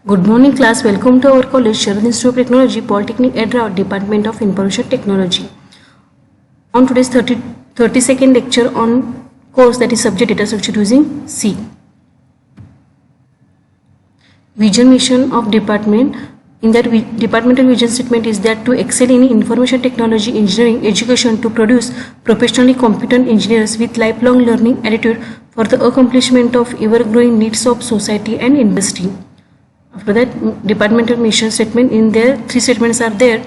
Good morning class, welcome to our college, Sharad Institute of Technology, Polytechnic Edra, Department of Information Technology. On today's 32nd lecture on course, that is subject data structure using C. Vision mission of department. In that departmental vision statement is that to excel in information technology engineering education, to produce professionally competent engineers with lifelong learning attitude for the accomplishment of ever-growing needs of society and industry. After that, departmental mission statement, in there 3 statements are there.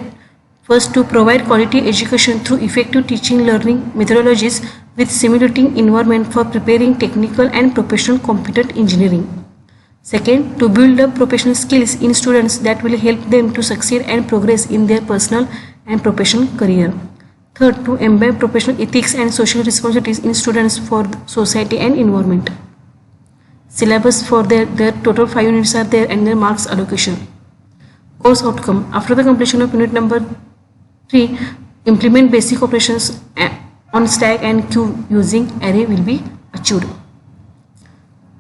First, to provide quality education through effective teaching learning methodologies with simulating environment for preparing technical and professional competent engineering. Second, to build up professional skills in students that will help them to succeed and progress in their personal and professional career. Third, to embed professional ethics and social responsibilities in students for society and environment. Syllabus for their total 5 units are there and their marks allocation. Course outcome. After the completion of unit number 3, implement basic operations on stack and queue using array will be achieved.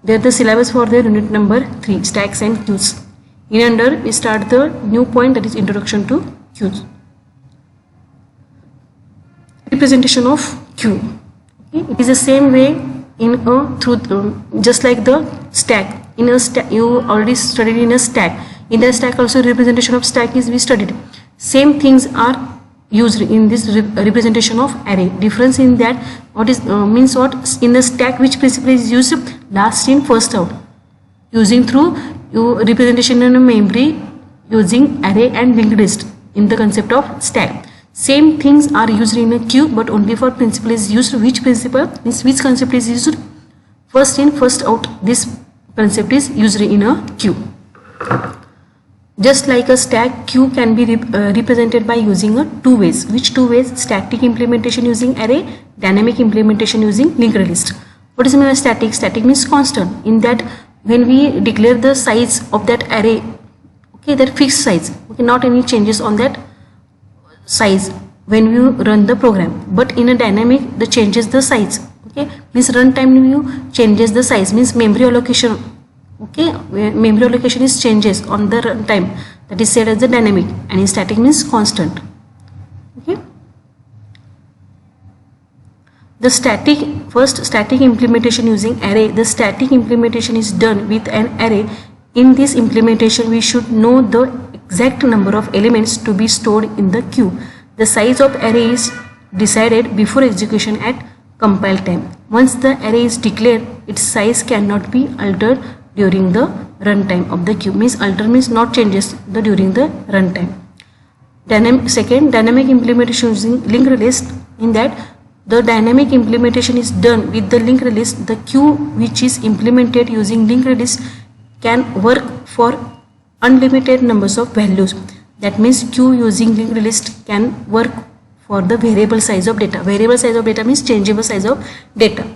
There the syllabus for their unit number 3, stacks and queues. In under, we start the new point, that is introduction to queues. Representation of queue. Okay. It is the same way just like the stack. In a stack, you already studied in a stack. In the stack also representation of stack is we studied. Same things are used in this representation of array. Difference in that what is means what in the stack which principle is used, last in first out, using through representation in a memory using array and linked list in the concept of stack. Same things are used in a queue, but only for principle is used. Which principle means which concept is used? First in first out, this concept is used in a queue. Just like a stack, queue can be represented by using two ways. Which two ways? Static implementation using array, dynamic implementation using linked list. What is meant by static? Static means constant. In that, when we declare the size of that array, okay, that fixed size, okay, not any changes on that size when you run the program. But in a dynamic, the changes the size. Okay, means runtime you changes the size, means memory allocation. Okay, memory allocation is changes on the runtime, that is said as the dynamic, and in static means constant. Okay, the static implementation using array. The static implementation is done with an array. In this implementation, we should know the exact number of elements to be stored in the queue. The size of array is decided before execution at compile time. Once the array is declared, its size cannot be altered during the runtime of the queue. Means alter means not changes during the runtime. Second, dynamic implementation using linked list. In that, the dynamic implementation is done with the linked list. The queue which is implemented using linked list can work for unlimited numbers of values. That means queue using linked list can work for the variable size of data. Variable size of data means changeable size of data.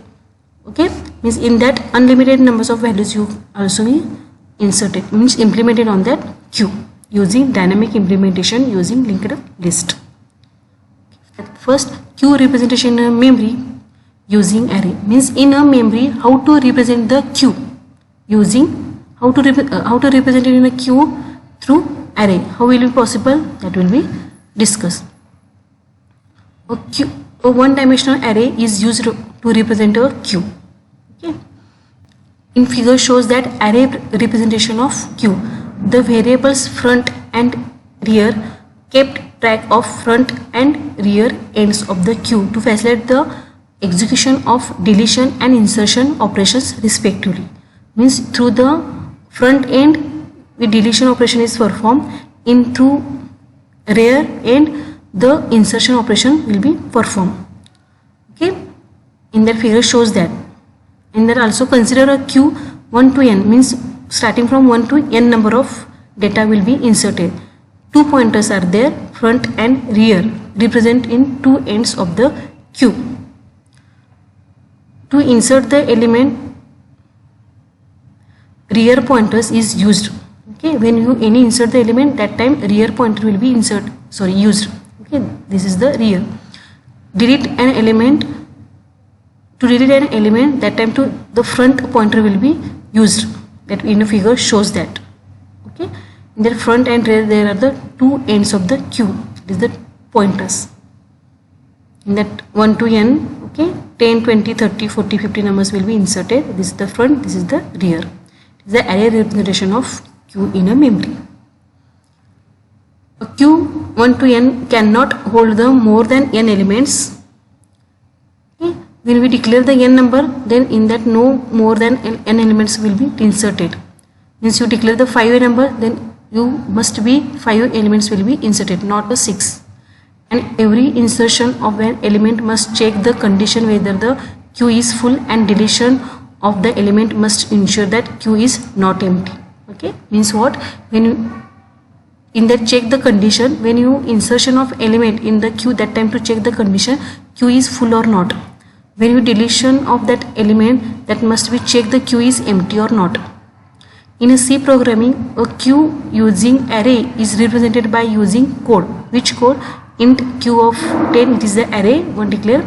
Okay, means in that unlimited numbers of values you also be inserted, means implemented on that queue using dynamic implementation using linked list. First, queue representation in a memory using array. Means in a memory, how to represent the queue using how to represent it in a queue through array. How will it be possible? That will be discussed. A one-dimensional array is used to represent a queue. Okay. In figure shows that array representation of queue. The variables front and rear kept track of front and rear ends of the queue to facilitate the execution of deletion and insertion operations respectively. Means through the front end, the deletion operation is performed. In through rear end, the insertion operation will be performed. Okay, in that figure shows that. And that also consider a queue 1 to n, means starting from 1 to n number of data will be inserted. 2 pointers are there, front and rear, represent in 2 ends of the queue. To insert the element, rear pointers is used. Okay, when you insert the element, that time rear pointer will be used. Okay, this is the rear. Delete an element. To delete an element, that time to the front pointer will be used. That in a figure shows that. in the front and rear there are the two ends of the queue, it is the pointers. In that 1 to n, okay, 10, 20, 30, 40, 50 numbers will be inserted. This is the front, this is the rear. It is the array representation of queue in a memory. A queue 1 to n cannot hold the more than n elements. Okay. When we declare the n number, then in that no more than n elements will be inserted. Means you declare the 5 number, then you must be 5 elements will be inserted, not the 6. And every insertion of an element must check the condition whether the queue is full, and deletion of the element must ensure that queue is not empty. Okay, means what? When you in that check the condition, when you insertion of element in the queue, that time to check the condition queue is full or not. When you deletion of that element, that must be check the queue is empty or not. In a C programming, a queue using array is represented by using code. Which code? Int queue of 10, it is the array one declare.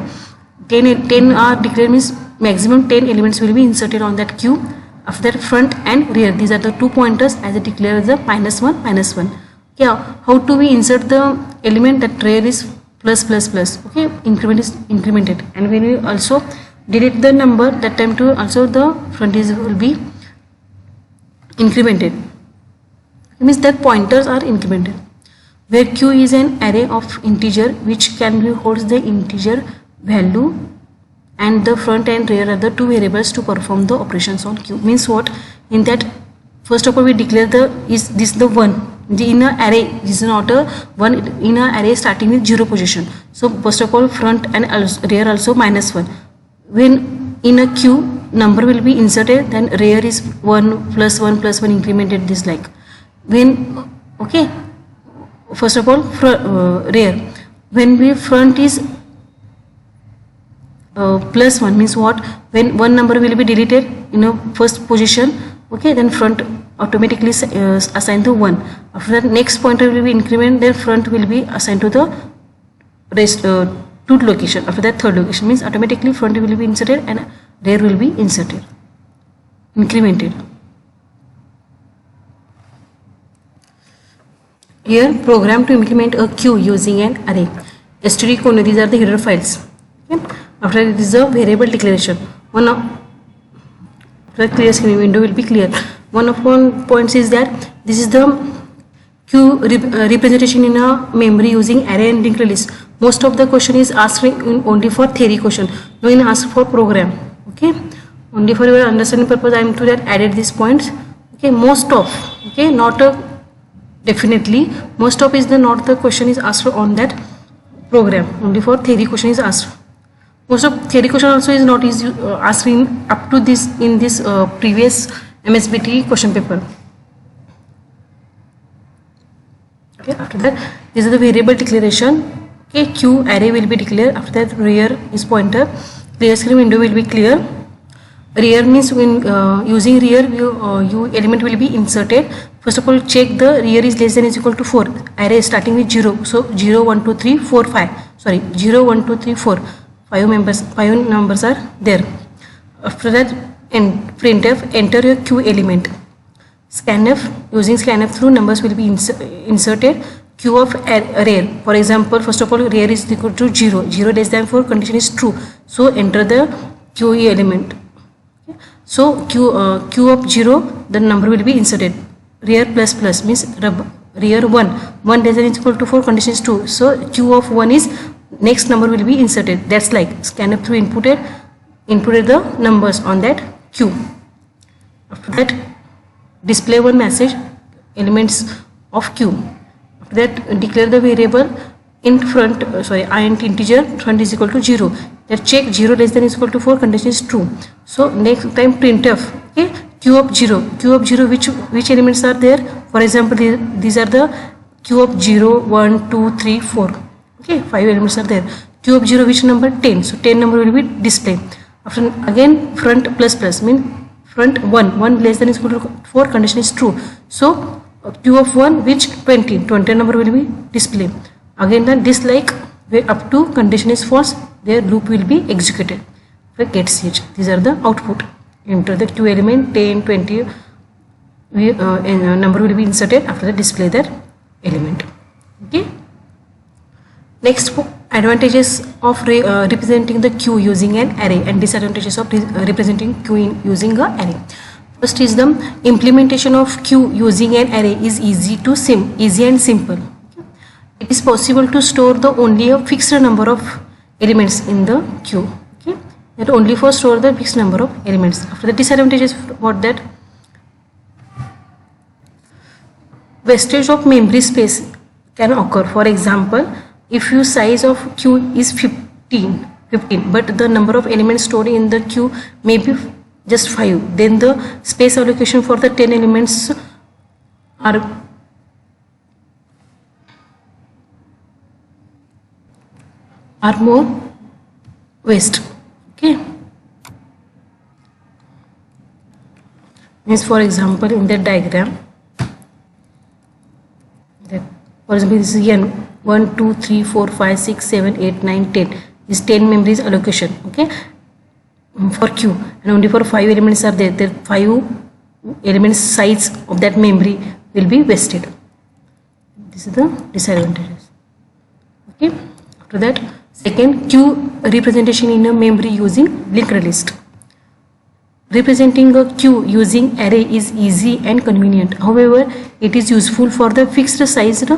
10 are declared means maximum 10 elements will be inserted on that queue. After that, front and rear, these are the two pointers as I declare the -1, -1. Yeah, how to we insert the element? That rear is plus plus plus. Okay, increment is incremented, and when we also delete the number, that time to also the front is will be incremented. It means that pointers are incremented. Where q is an array of integer which can be holds the integer value, and the front and rear are the two variables to perform the operations on q. Means what? In that, first of all we declare the is this the 1. In a array, this is not a 1 in a array starting with 0 position. So first of all front and rear also -1. When in a queue number will be inserted, then rear is 1 plus 1 plus 1 incremented, this like. When okay, first of all rear, when we front is plus 1 means what? When one number will be deleted in a first position, okay, then front automatically assigned to 1. After that, next pointer will be increment, then front will be assigned to the rest two location. After that, third location means automatically front will be inserted and rear will be inserted, incremented. Here, program to implement a queue using an array. std_code, these are the header files. Okay. After this is a variable declaration. One of the clear screen window will be clear. One of one points is that this is the queue representation in a memory using array and linked list. Most of the question is asked only for theory question. No one asked for program. Okay, only for your understanding purpose I am to that added these points. Okay, most of, okay, not a definitely, most of is the not the question is asked on that program. Only for theory question is asked. Most of theory question also is not is asked in up to this in this previous MSBT question paper. Okay, after that, this is the variable declaration. Okay, queue array will be declared. After that, rear is pointer. Clear screen window will be clear. Rear means when using rear, you element will be inserted. First of all, check the rear is less than or equal to 4. Array starting with 0. So 0, 1, 2, 3, 4, 5. Sorry, 0, 1, 2, 3, 4. 5 numbers are there. After that, printf, enter your queue element. Scanf, using scanf through numbers will be inserted. Queue of rear. For example, first of all, rear is equal to 0. 0 less than 4, condition is true. So enter the queue element. Okay. So queue of 0, the number will be inserted. Rear plus plus means rear 1. 1 less than is equal to 4, condition is true. So queue of 1 is next number will be inserted. That's like scanf through inputted the numbers on that queue. After that, display one message elements of queue. After that, declare the variable int front, int integer front is equal to 0. That check 0 less than is equal to 4, condition is true. So next time printf, okay, queue of 0. Queue of 0, which elements are there? For example, these are the queue of 0, 1, 2, 3, 4. Okay, 5 elements are there. Queue of 0, which number? 10. So 10 number will be displayed. After again front plus plus mean front 1 less than is equal to 4, condition is true. So queue of 1 which 20 number will be displayed. Again then this like where up to condition is false, their loop will be executed. For get ch, these are the output. Enter the queue element 10, 20, number will be inserted. After that, display that element. Okay. Next, advantages of representing the queue using an array and disadvantages of representing queue using a array. First is the implementation of queue using an array is easy and simple. Okay. It is possible to store the only a fixed number of elements in the queue. Okay. That only for store the fixed number of elements. After the disadvantages, what that? Wastage of memory space can occur. For example, if your size of queue is 15, but the number of elements stored in the queue may be just 5, then the space allocation for the 10 elements are more waste. Okay. Means, for example, in the diagram, for example, this is n 1 2 3 4 5 6 7 8 9 10 is 10 memories allocation. Okay, for queue, and only for 5 elements are there. The 5 elements size of that memory will be wasted. This is the disadvantages. Okay. After that, second, queue representation in a memory using linked list. Representing a queue using array is easy and convenient. However, it is useful for the fixed sized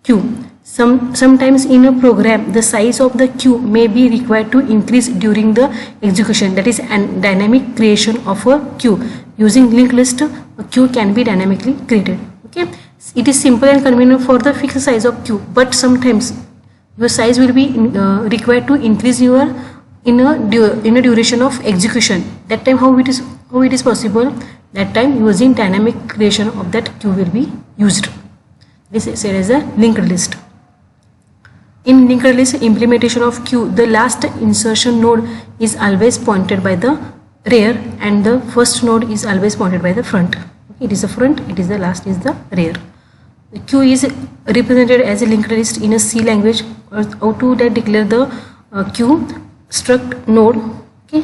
queue. Sometimes in a program, the size of the queue may be required to increase during the execution. That is an dynamic creation of a queue. Using linked list, a queue can be dynamically created. Okay, it is simple and convenient for the fixed size of queue, but sometimes your size will be required to increase in a duration of execution. That time, how it is possible? That time, using dynamic creation of that queue will be used. This is said as a linked list. In linked list implementation of queue, the last insertion node is always pointed by the rear, and the first node is always pointed by the front. Okay, it is the front, it is the last is the rear. The queue is represented as a linked list in a C language. How to declare the queue? Struct node. Okay,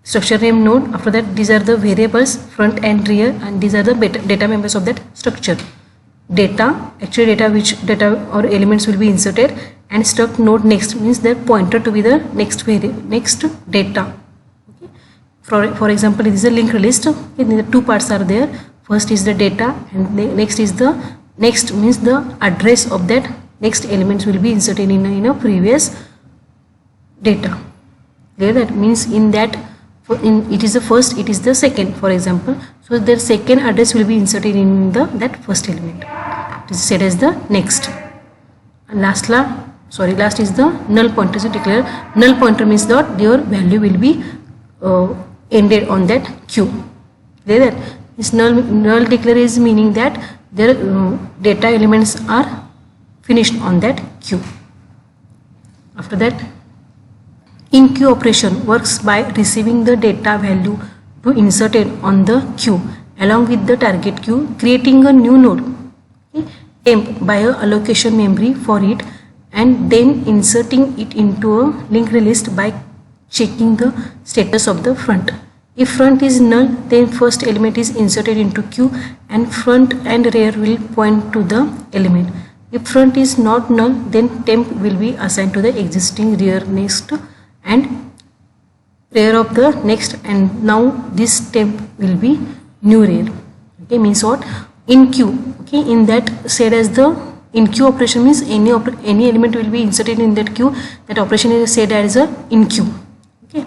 structure name node. After that, these are the variables front and rear, and these are the data members of that structure. Actual data, which data or elements will be inserted, and struct node next means that pointer to be the next data. Okay. For example, this is a linked list. Okay, the two parts are there. First is the data, and next is the next means the address of that next elements will be inserted in a previous data. Clear? That means in that it is the first, it is the second, for example. So their second address will be inserted in that first element. It is said as the next. And last is the null pointer. So declare null pointer means that your value will be ended on that queue. Clear? That this null declare is meaning that their data elements are finished on that queue. After that, in queue operation works by receiving the data value to insert it on the queue along with the target queue, creating a new node, okay, temp by a allocation memory for it, and then inserting it into a linked list by checking the status of the front. If front is null, then first element is inserted into queue and front and rear will point to the element. If front is not null, then temp will be assigned to the existing rear next and rear of the next, and now this temp will be new rear. Okay, means what? In queue, okay, in that said as the in queue operation means any element will be inserted in that queue. That operation is said as a in queue. Okay,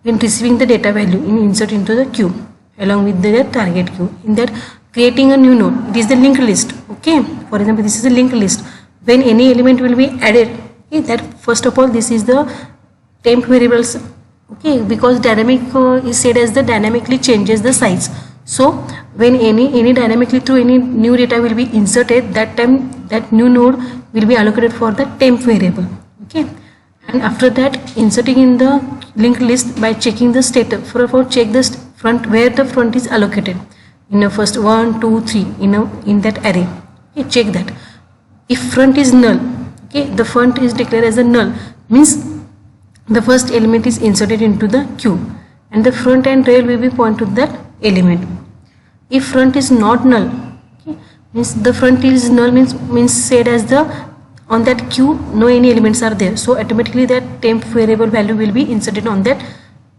when receiving the data value insert into the queue along with the target queue. In that creating a new node, it is the linked list. Okay, for example, this is a linked list. When any element will be added, okay, that first of all this is the temp variables. Okay, because dynamic is said as the dynamically changes the size. So when any dynamically through any new data will be inserted, that time that new node will be allocated for the temp variable. Okay, and after that inserting in the linked list by checking the status. For check the front, where the front is allocated in the first 1 2 3 in that array. Okay, check that. If front is null, okay, the front is declared as a null, means the first element is inserted into the queue and the front and rear will be point to that element. If front is not null, okay, means the front is null means said as the on that queue no any elements are there, so automatically that temp variable value will be inserted on that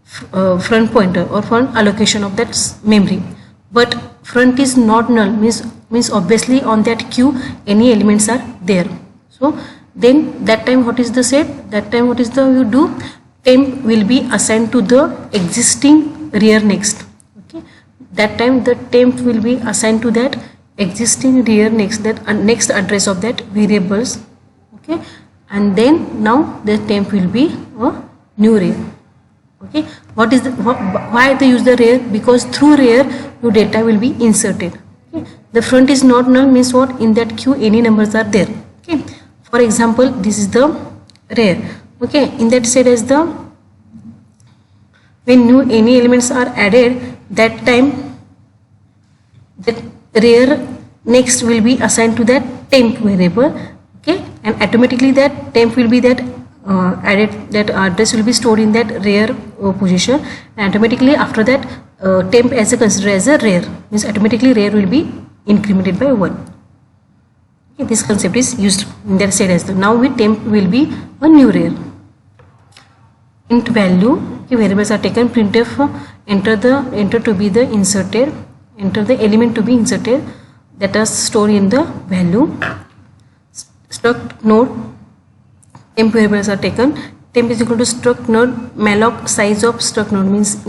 front pointer or front allocation of that memory. But front is not null means obviously on that queue any elements are there. So then that time what is the set? That time what is the you do? Temp will be assigned to the existing rear next. Okay, that time the temp will be assigned to that existing rear next, that next address of that variables. Okay, and then now the temp will be a new rear. Okay, what is the why they use the rear? Because through rear your data will be inserted. Okay, the front is not null means what? In that queue any numbers are there. Okay, for example this is the rear. Okay, in that set as the when new any elements are added, that time that rear next will be assigned to that temp variable. Okay, and automatically that temp will be that added, that address will be stored in that rear position, and automatically after that temp as a considered as a rear means automatically rear will be incremented by 1. Okay, this concept is used in that set as the now with temp will be a new rear. Int value, okay, variables are taken, printf enter to be the inserted, enter the element to be inserted that are stored in the value. Struct node, temp variables are taken, temp is equal to struct node malloc size of struct node means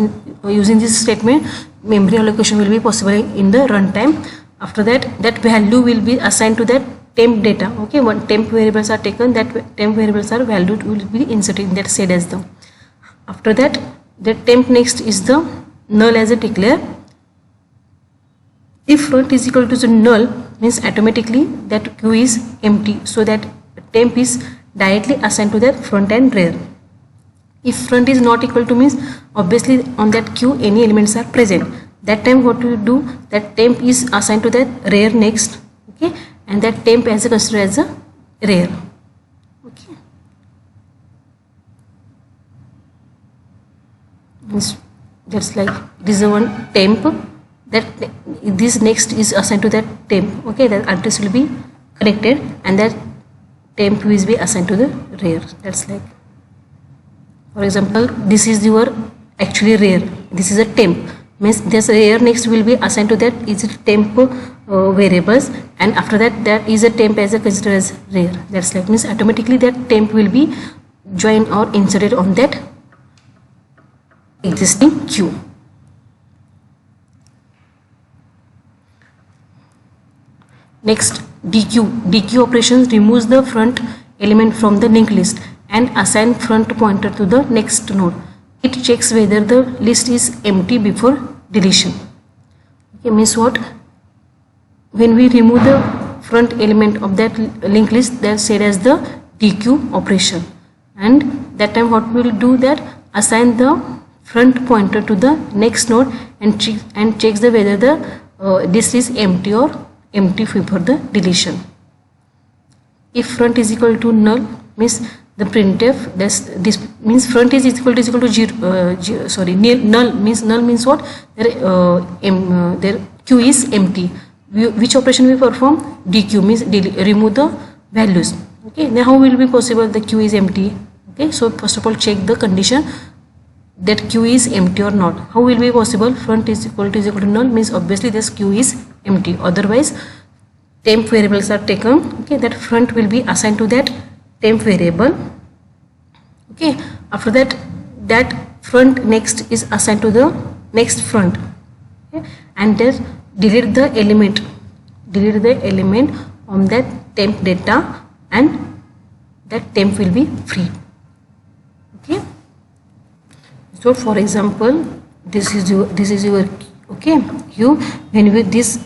using this statement memory allocation will be possible in the runtime. After that that value will be assigned to that temp data. Okay, when temp variables are taken, that temp variables are valued will be inserted in that set as the. After that the temp next is the null as a declare. If front is equal to the null means automatically that queue is empty, so that temp is directly assigned to that front and rear. If front is not equal to means obviously on that queue any elements are present, that time what we do, that temp is assigned to that rear next. Okay, and that temp as a considered as a rear. Okay, means that's like this is the one temp, that this next is assigned to that temp. Okay, that address will be connected and that temp will be assigned to the rear. That's like, for example, this is your actually rear, this is a temp means this rear next will be assigned to that is temp variables, and after that that is a temp as a considered as rear. That's like means automatically that temp will be joined or inserted on that existing queue. Next, dequeue operations removes the front element from the linked list and assign front pointer to the next node. It checks whether the list is empty before deletion. Okay, means what? When we remove the front element of that linked list, that's said as the dequeue operation, and that time what we will do, that assign the front pointer to the next node and checks the whether the list is empty or empty before the deletion. If front is equal to null means the printf, this means front is equal to 0, null means what? Their queue is empty. Which operation we perform? Dequeue means remove the values. Okay, now how will be possible the queue is empty? Okay, so first of all check the condition that queue is empty or not. How will be possible? Front is equal to null means obviously this queue is empty, otherwise temp variables are taken. Okay, that front will be assigned to that temp variable. Okay, after that that front next is assigned to the next front. Okay, and then delete the element on that temp data, and that temp will be free. Okay, so for example this is your okay, when with this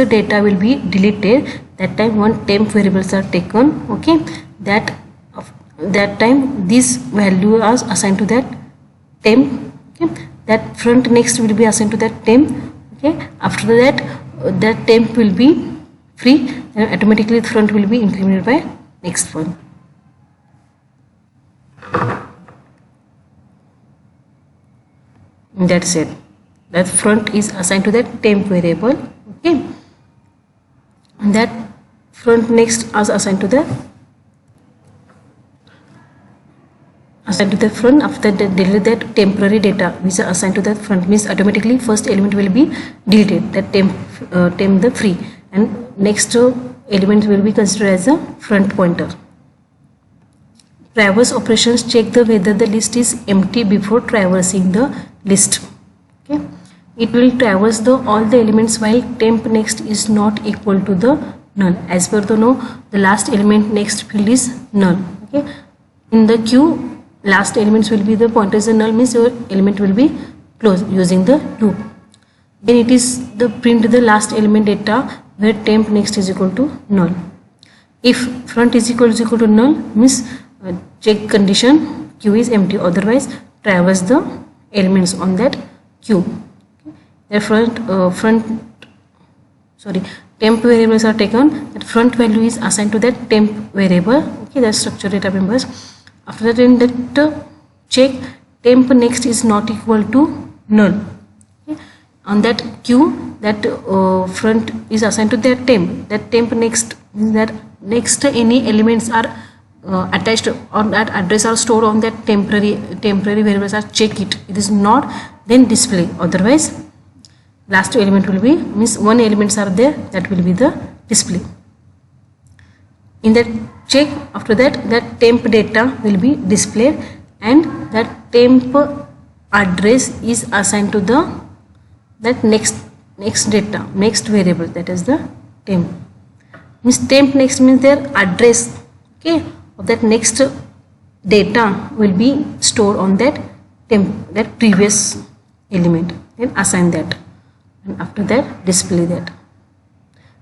data will be deleted, that time one temp variables are taken. Okay, that time this value is assigned to that temp. Okay, that front next will be assigned to that temp. Okay, after that that temp will be free, and automatically the front will be incremented by next one. That's it. that front is assigned to that temp variable. Okay, and that front next is assigned to the front. After that, delete that temporary data which is assigned to that front, means automatically first element will be deleted, that temp the free, and next element will be considered as a front pointer. Traverse operations check the whether the list is empty before traversing the list. Okay, it will traverse the all the elements while temp next is not equal to the null. As per the know, the last element next field is null. Okay, in the queue last elements will be the pointers and null, means your element will be closed using the loop. Then it is the print the last element data where temp next is equal to null. If front is equal to null, means check condition queue is empty, otherwise traverse the elements on that queue. The temp variables are taken, that front value is assigned to that temp variable. Okay, that's structure data members. After that, in that check temp next is not equal to null. Okay. On that queue, that front is assigned to that temp. That temp next means that next any elements are attached or that address are stored on that temporary variables are check it. It is not, then display. Otherwise, last two element will be, means one elements are there, that will be the display. In that check, after that, that temp data will be displayed, and that temp address is assigned to the that next data, next variable, that is the temp. Means temp next means their address, okay, of that next data will be stored on that temp, that previous element, then assign that, and after that display that.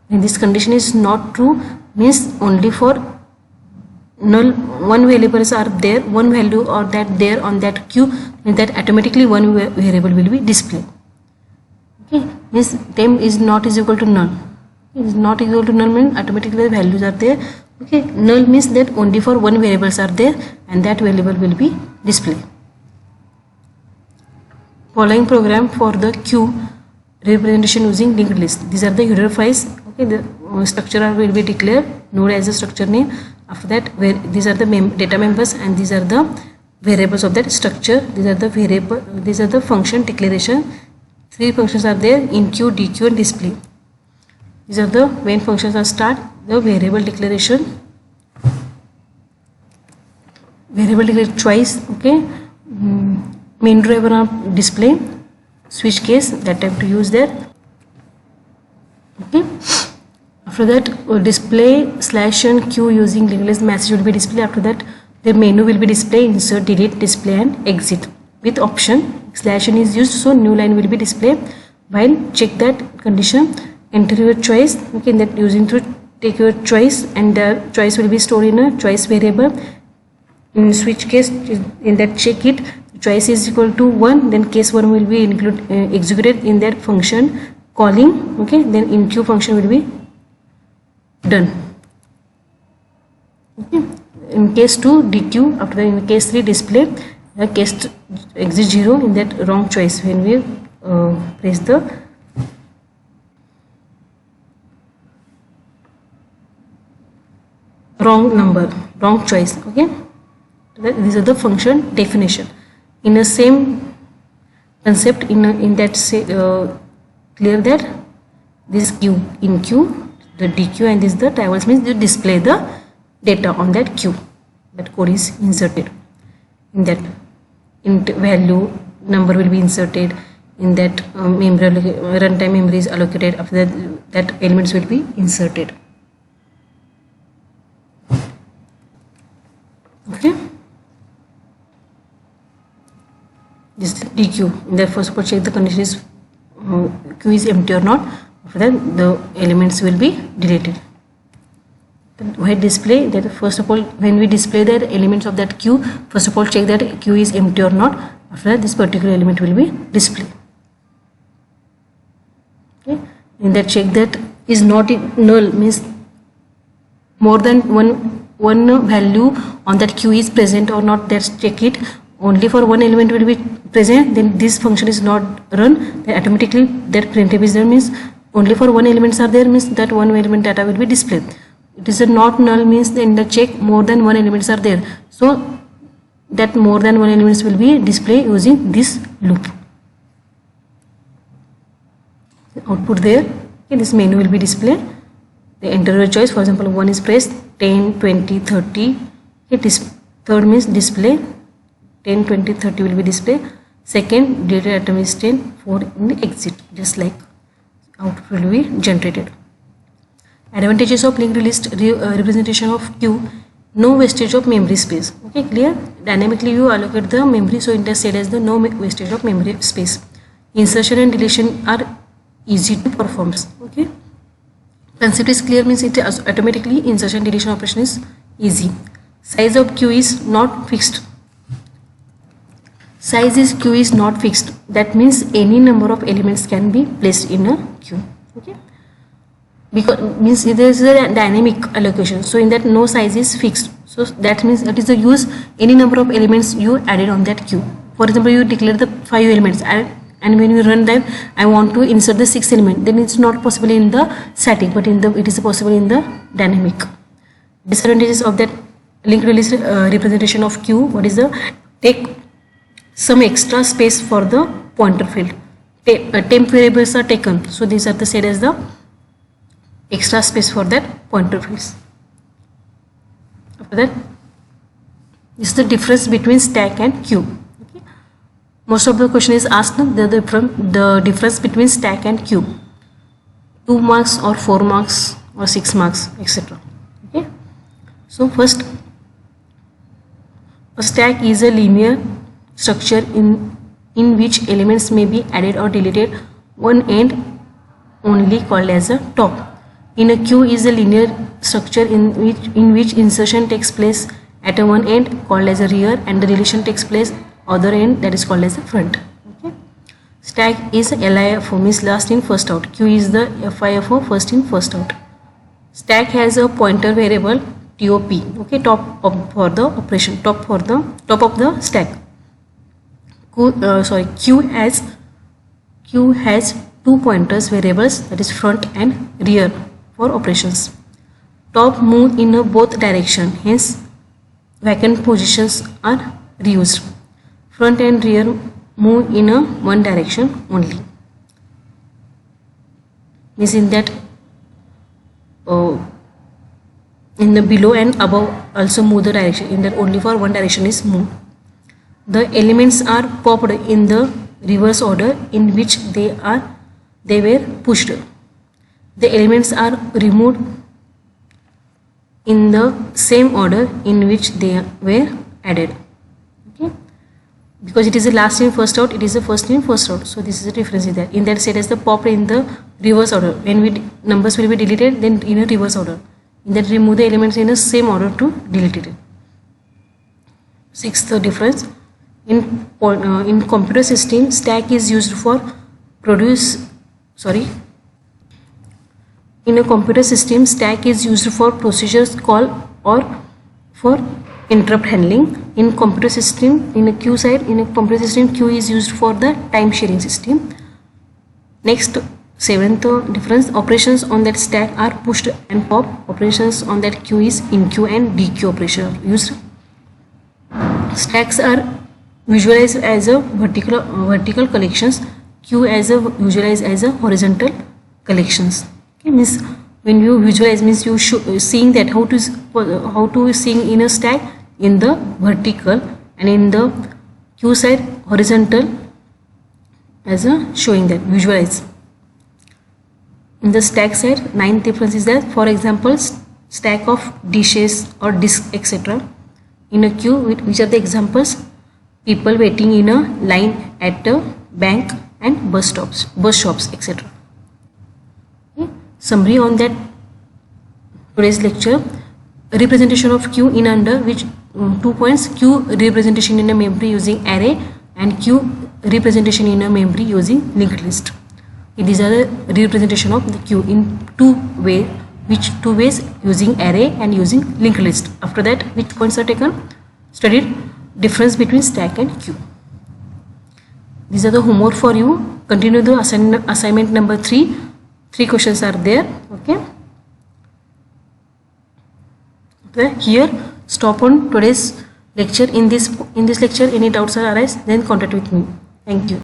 When this condition is not true, means only for null one variables are there, one value or that there on that queue, means that automatically one variable will be displayed. Okay, means temp is not is equal to null. It is not equal to null means automatically the values are there. Okay, null means that only for one variables are there, and that variable will be displayed. Following program for the queue representation using linked list. These are the header files. Okay, the structure will be declared, node as a structure name. After that, where these are the data members, and these are the variables of that structure. These are the variable. These are the function declaration. Three functions are there: enqueue, dequeue, and display. These are the main functions are start. The variable declaration, variable declaration choice. Okay, main driver of display, switch case that type to use there. Okay, after that display slash and queue using linked list message will be displayed. After that, the menu will be displayed: insert, delete, display, and exit. With option slash n is used, so new line will be displayed. While check that condition, enter your choice. Okay, that using to take your choice, and the choice will be stored in a choice variable. In switch case, in that check it, choice is equal to 1, then case 1 will be executed in that function calling. Okay, then enqueue function will be done. Okay, in case 2 dequeue, after that in case 3 display, case exit 0 in that wrong choice when we press the wrong number, wrong choice. Okay, these are the function definition. In the same concept, in that say clear that this queue, in queue, the dequeue, and this the traverse means you display the data on that queue. That code is inserted in that int value number will be inserted in that memory, runtime memory is allocated. After that elements will be inserted. Okay, this is dequeue. In that first of all check the condition is queue is empty or not. After that the elements will be deleted. Why display that? First of all, when we display the elements of that queue, first of all check that queue is empty or not. After that this particular element will be displayed. Okay, in that check that is not null means more than one value on that queue is present or not. Let's check it. only for one element will be present, then this function is not run, then automatically that printf is there, means only for one elements are there, means that one element data will be displayed. It is a not null, means in the check more than one elements are there, so that more than one elements will be displayed using this loop. The output there, okay, this menu will be displayed. The enter your choice, for example 1 is pressed, 10, 20, 30, okay, this third means display 10, 20, 30 will be displayed. Second deleted item is 10, 4 in the exit, just like output will be generated. Advantages of linked list representation of queue: no wastage of memory space. Okay, clear? Dynamically you allocate the memory, so it is said as the no wastage of memory space. Insertion and deletion are easy to perform. Okay, concept is clear, means it automatically insertion deletion operation is easy. Size of queue is not fixed. Size is queue is not fixed. That means any number of elements can be placed in a queue. Okay, because means there is a dynamic allocation, so in that no size is fixed, so that means it is a use any number of elements you added on that queue. For example, you declare the 5 elements and when you run them, I want to insert the 6th element, then it's not possible in the static, but it is possible in the dynamic. Disadvantages of that linked list representation of queue: what is the take some extra space for the pointer field. Temp variables are taken, so these are the said as the extra space for that pointer fields. After that, this is the difference between stack and queue. Okay, most of the question is asked the difference between stack and queue: 2 marks or 4 marks or 6 marks, etc. Okay, so first, a stack is a linear structure in which elements may be added or deleted, one end only called as a top. In a queue is a linear structure in which insertion takes place at a one end called as a rear, and the deletion takes place other end, that is called as a front. Okay. Stack is LIFO, means last in first out. Queue is the FIFO, first in first out. Stack has a pointer variable TOP, okay, top for the operation, top of the stack. Queue has 2 pointers variables, that is front and rear, for operations. Top move in both direction, hence vacant positions are reused. Front and rear move in one direction only. Means in that in the below and above also move the direction, in that only for one direction is moved. The elements are popped in the reverse order in which they were pushed. The elements are removed in the same order in which they were added. Okay, because it is the last in first out, it is the first in first out, so this is the difference in that. In that set as the popped in the reverse order, when numbers will be deleted, then in a reverse order. In that remove the elements in the same order to delete it. Sixth difference, in computer system, stack is used for in a computer system, stack is used for procedures call or for interrupt handling. In computer system, in a queue side, in a computer system, queue is used for the time sharing system. Next, seventh difference, operations on that stack are pushed and pop. Operations on that queue is in queue and dequeue operation used. Stacks are visualized as a vertical collections. Queue as a visualized as a horizontal collections. Okay, means when you visualize, means you seeing that how to seeing in a stack in the vertical, and in the queue side horizontal as a showing that visualize. In the stack side, ninth difference is that, for example, stack of dishes or discs, etc. In a queue, which are the examples? People waiting in a line at a bank and bus shops, etc. Okay. Summary on that today's lecture: representation of queue in under which 2 points: queue representation in a memory using array, and queue representation in a memory using linked list. These are the representation of the queue in two ways using array and using linked list. After that, which points are taken? Studied difference between stack and queue. These are the homework for you. Continue the assignment number 3. 3 questions are there. Okay. Here stop on today's lecture. In this lecture any doubts arise, then contact with me. Thank you.